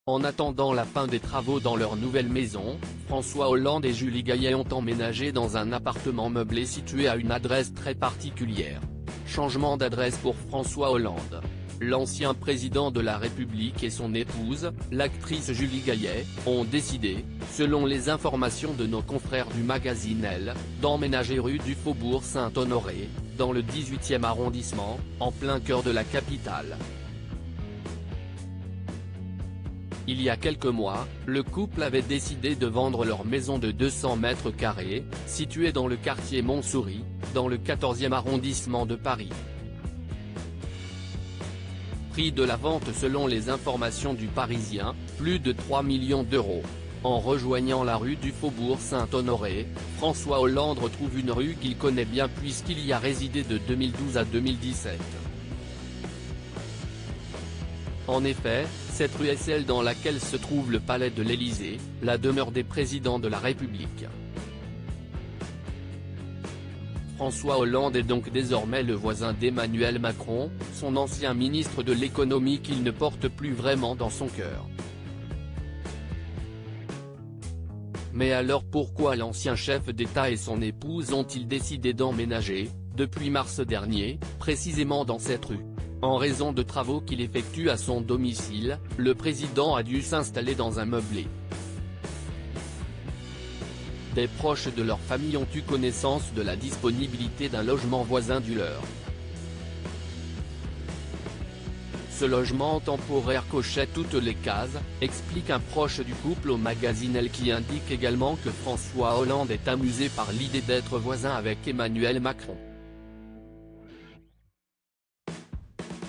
En attendant la fin des travaux dans leur nouvelle maison, François Hollande et Julie Gaillet ont emménagé dans un appartement meublé situé à une adresse très particulière. Changement d'adresse pour François Hollande. L'ancien président de la République et son épouse, l'actrice Julie Gaillet, ont décidé, selon les informations de nos confrères du magazine Elle, d'emménager rue du Faubourg Saint-Honoré, dans le 18e arrondissement, en plein cœur de la capitale. Il y a quelques mois, le couple avait décidé de vendre leur maison de 200 mètres carrés, située dans le quartier Montsouris, dans le 14e arrondissement de Paris. Prix de la vente selon les informations du Parisien, plus de 3 millions d'euros. En rejoignant la rue du Faubourg Saint-Honoré, François Hollande retrouve une rue qu'il connaît bien puisqu'il y a résidé de 2012 à 2017. En effet, cette rue est celle dans laquelle se trouve le palais de l'Élysée, la demeure des présidents de la République. François Hollande est donc désormais le voisin d'Emmanuel Macron, son ancien ministre de l'économie qu'il ne porte plus vraiment dans son cœur. Mais alors pourquoi l'ancien chef d'État et son épouse ont-ils décidé d'emménager, depuis mars dernier, précisément dans cette rue? En raison de travaux qu'il effectue à son domicile, le président a dû s'installer dans un meublé. Des proches de leur famille ont eu connaissance de la disponibilité d'un logement voisin du leur. Ce logement temporaire cochait toutes les cases, explique un proche du couple au magazine Elle qui indique également que François Hollande est amusé par l'idée d'être voisin avec Emmanuel Macron.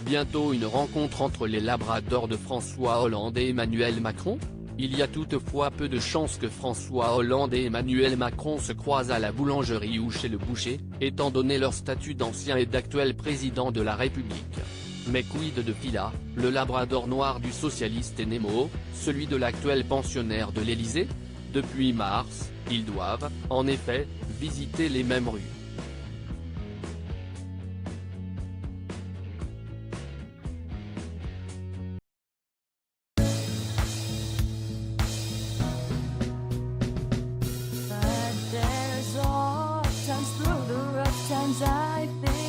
Bientôt une rencontre entre les labradors de François Hollande et Emmanuel Macron? Il y a toutefois peu de chances que François Hollande et Emmanuel Macron se croisent à la boulangerie ou chez le boucher, étant donné leur statut d'ancien et d'actuel président de la République. Mais quid de Fila, le labrador noir du socialiste et Nemo, celui de l'actuel pensionnaire de l'Élysée? Depuis mars, ils doivent, en effet, visiter les mêmes rues. But there's all times through the rough times I think